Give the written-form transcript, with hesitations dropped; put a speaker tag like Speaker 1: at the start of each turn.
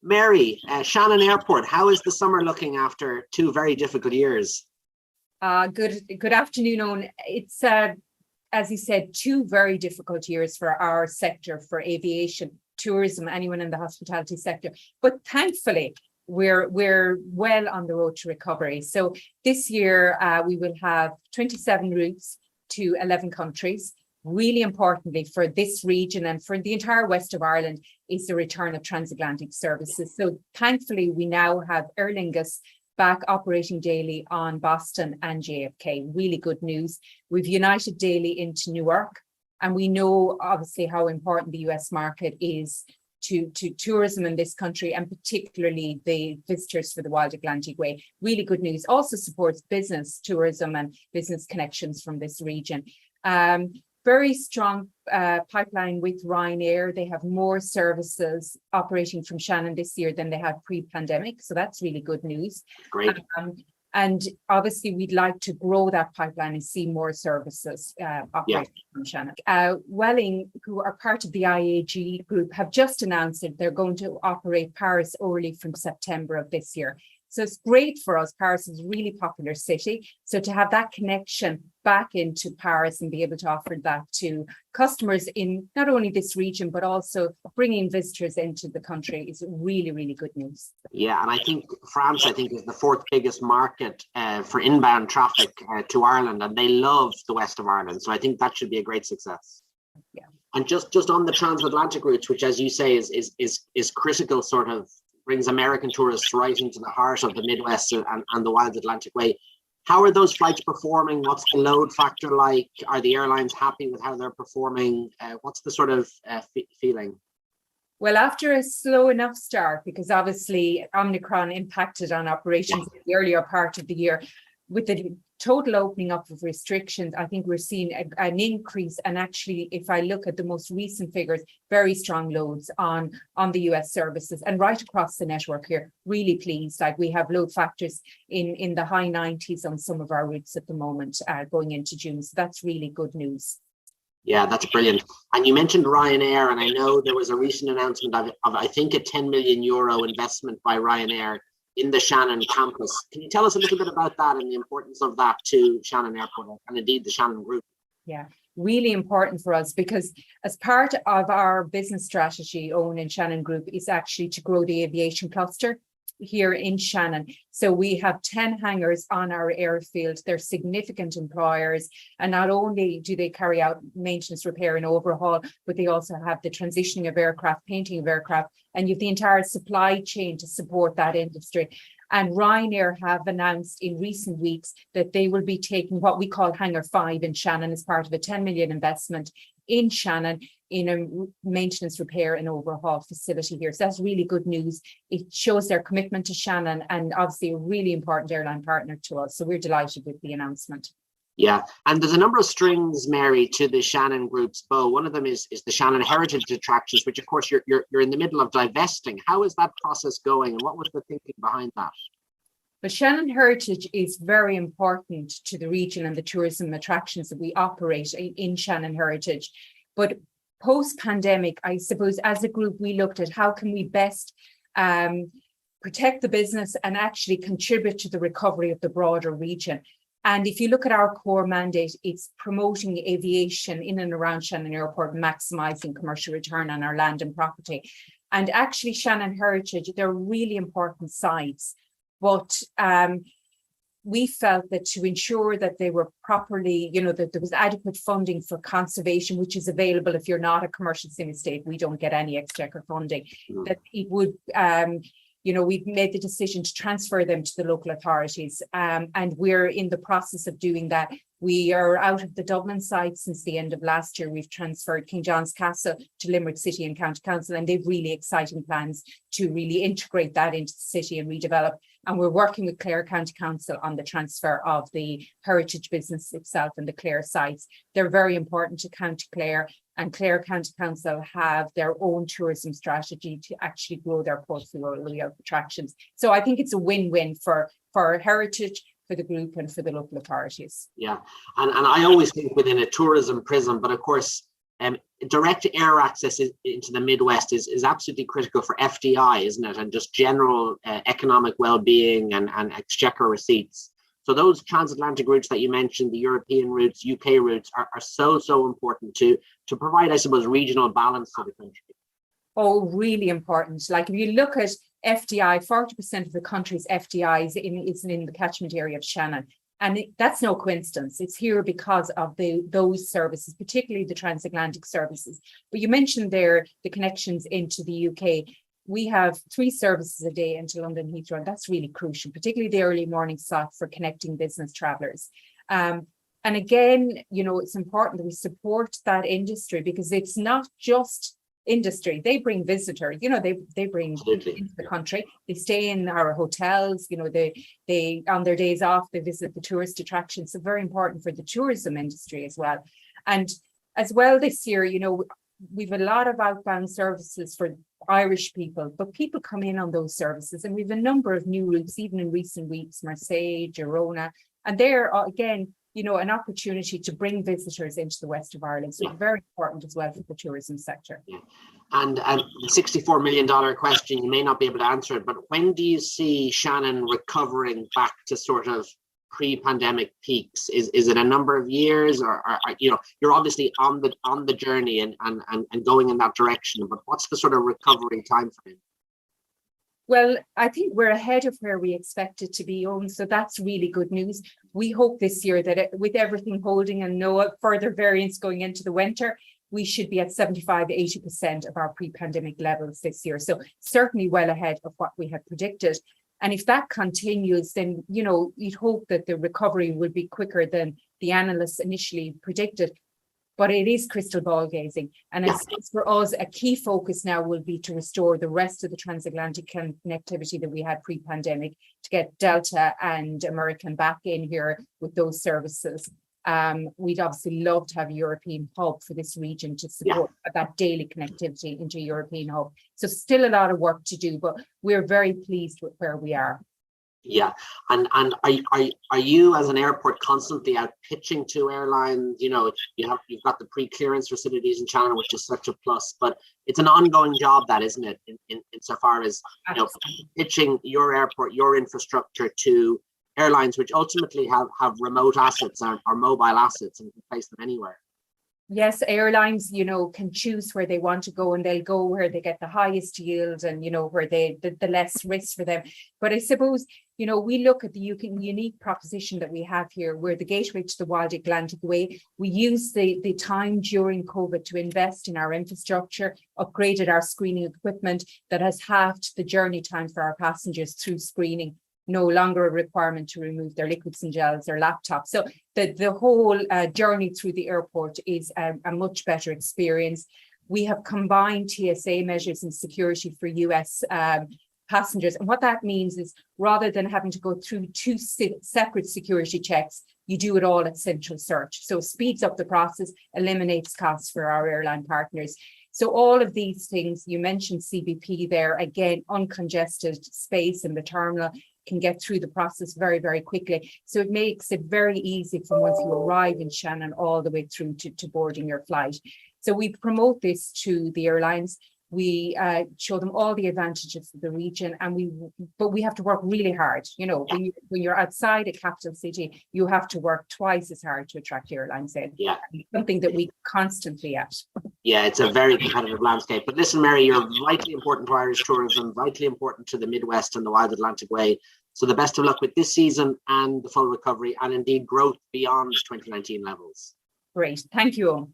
Speaker 1: Mary, Shannon Airport, how is the summer looking after 2 very difficult years?
Speaker 2: Good afternoon, Owen. It's as you said, 2 very difficult years for our sector, for aviation, tourism, anyone in the hospitality sector. But thankfully, we're well on the road to recovery. So this year we will have 27 routes to 11 countries. Really importantly for this region and for the entire west of Ireland is the return of transatlantic services. So thankfully, we now have Aer Lingus back operating daily on Boston and JFK. Really good news. We've United daily into Newark, and we know obviously how important the US market is to tourism in this country, and particularly the visitors for the Wild Atlantic Way. Really good news. Also supports business tourism and business connections from this region. Very strong pipeline with Ryanair. They have more services operating from Shannon this year than they had pre-pandemic. So that's really good news.
Speaker 1: Great.
Speaker 2: And obviously, we'd like to grow that pipeline and see more services operating from Shannon. Welling, who are part of the IAG group, have just announced that they're going to operate Paris Orly from September of this year. So it's great for us. Paris is a really popular city. So to have that connection back into Paris and be able to offer that to customers in not only this region, but also bringing visitors into the country is really, really good news.
Speaker 1: Yeah, and I think France, is the 4th biggest market for inbound traffic to Ireland, and they love the west of Ireland. So I think that should be a great success.
Speaker 2: Yeah.
Speaker 1: And just on the transatlantic routes, which, as you say, is critical, sort of brings American tourists right into the heart of the Midwest and the Wild Atlantic Way. How are those flights performing? What's the load factor like? Are the airlines happy with how they're performing? What's the sort of feeling?
Speaker 2: Well, after a slow enough start, because obviously Omicron impacted on operations in the earlier part of the year, with the total opening up of restrictions, I think we're seeing an increase. And actually, if I look at the most recent figures, very strong loads on the US services and right across the network here. Really pleased. Like, we have load factors in the high 90s on some of our routes at the moment going into June. So that's really good news.
Speaker 1: Yeah, that's brilliant. And you mentioned Ryanair, and I know there was a recent announcement of I think a €10 million investment by Ryanair in the Shannon campus. Can you tell us a little bit about that and the importance of that to Shannon Airport and indeed the Shannon Group?
Speaker 2: Yeah, really important for us, because as part of our business strategy, Owen and Shannon Group, is actually to grow the aviation cluster here in Shannon. So we have 10 hangars on our airfield. They're significant employers, and not only do they carry out maintenance, repair and overhaul, but they also have the transitioning of aircraft, painting of aircraft, and you have the entire supply chain to support that industry. And Ryanair have announced in recent weeks that they will be taking what we call Hangar 5 in Shannon as part of a 10 million investment in Shannon in a maintenance, repair and overhaul facility here. So that's really good news. It shows their commitment to Shannon, and obviously a really important airline partner to us. So we're delighted with the announcement.
Speaker 1: Yeah, and there's a number of strings, Mary, to the Shannon Group's bow. One of them is the Shannon Heritage Attractions, which of course you're in the middle of divesting. How is that process going, and what was the thinking behind that?
Speaker 2: But Shannon Heritage is very important to the region and the tourism attractions that we operate in Shannon Heritage. But post-pandemic, I suppose, as a group, we looked at how can we best protect the business and actually contribute to the recovery of the broader region. And if you look at our core mandate, it's promoting aviation in and around Shannon Airport, maximising commercial return on our land and property. And actually, Shannon Heritage, they're really important sites. But we felt that to ensure that they were properly, that there was adequate funding for conservation, which is available if you're not a commercial semi-state, we don't get any exchequer funding, that it would, we've made the decision to transfer them to the local authorities. And we're in the process of doing that. We are out of the Dublin site since the end of last year. We've transferred King John's Castle to Limerick City and County Council, and they've really exciting plans to really integrate that into the city and redevelop. And we're working with Clare County Council on the transfer of the heritage business itself and the Clare sites. They're very important to County Clare, and Clare County Council have their own tourism strategy to actually grow their portfolio of attractions. So I think it's a win-win for heritage, for the group and for the local authorities.
Speaker 1: Yeah, and I always think within a tourism prism, but of course, Direct air access into the Midwest is absolutely critical for FDI, isn't it? And just general economic well-being and exchequer receipts. So those transatlantic routes that you mentioned, the European routes, UK routes, are so important to provide, I suppose, regional balance to the country.
Speaker 2: Oh, really important. Like if you look at FDI, 40% of the country's FDI is in the catchment area of Shannon. And that's no coincidence. It's here because of those services, particularly the transatlantic services. But you mentioned there the connections into the UK. We have 3 services a day into London Heathrow, and that's really crucial, particularly the early morning slot for connecting business travellers. And again, it's important that we support that industry, because it's not just industry. They bring visitors, they bring into the country. They stay in our hotels, they on their days off, they visit the tourist attractions. So very important for the tourism industry as well. And as well this year, we've a lot of outbound services for Irish people, but people come in on those services, and we've a number of new routes, even in recent weeks, Marseille, Girona, and they're again, an opportunity to bring visitors into the west of Ireland. So very important as well for the tourism sector.
Speaker 1: Yeah. And the $64 million question, you may not be able to answer it, but when do you see Shannon recovering back to sort of pre-pandemic peaks? Is it a number of years, or you're obviously on the journey and going in that direction, but what's the sort of recovery time frame?
Speaker 2: Well, I think we're ahead of where we expected to be, Owen, so that's really good news. We hope this year that with everything holding and no further variance going into the winter, we should be at 75-80% of our pre-pandemic levels this year. So certainly well ahead of what we had predicted. And if that continues, then, you'd hope that the recovery will be quicker than the analysts initially predicted. But it is crystal ball gazing. And it's for us, a key focus now will be to restore the rest of the transatlantic connectivity that we had pre-pandemic, to get Delta and American back in here with those services. We'd obviously love to have a European hub for this region to support that daily connectivity into a European hub. So still a lot of work to do, but we're very pleased with where we are.
Speaker 1: Yeah, and are you as an airport constantly out pitching to airlines? You've got the pre-clearance facilities in China, which is such a plus, but it's an ongoing job, that isn't it? Insofar as pitching your airport, your infrastructure to airlines, which ultimately have remote assets or mobile assets and can place them anywhere.
Speaker 2: Yes, airlines, can choose where they want to go, and they'll go where they get the highest yield and, where the less risk for them. But I suppose, we look at the unique proposition that we have here. We're the gateway to the Wild Atlantic Way. We use the time during COVID to invest in our infrastructure, upgraded our screening equipment that has halved the journey time for our passengers through screening. No longer a requirement to remove their liquids and gels or laptops. So the whole journey through the airport is a much better experience. We have combined TSA measures and security for US passengers. And what that means is, rather than having to go through 2 separate security checks, you do it all at central search. So speeds up the process, eliminates costs for our airline partners. So all of these things, you mentioned CBP there, again, uncongested space in the terminal, can get through the process very, very quickly. So it makes it very easy from once you arrive in Shannon all the way through to boarding your flight. So we promote this to the airlines. We show them all the advantages of the region, but we have to work really hard. When you're outside a capital city, you have to work twice as hard to attract airlines in.
Speaker 1: Yeah,
Speaker 2: something that we constantly at.
Speaker 1: Yeah, it's a very competitive landscape. But listen, Mary, you're vitally important to Irish tourism, vitally important to the Midwest and the Wild Atlantic Way. So the best of luck with this season and the full recovery, and indeed growth beyond 2019 levels.
Speaker 2: Great, thank you.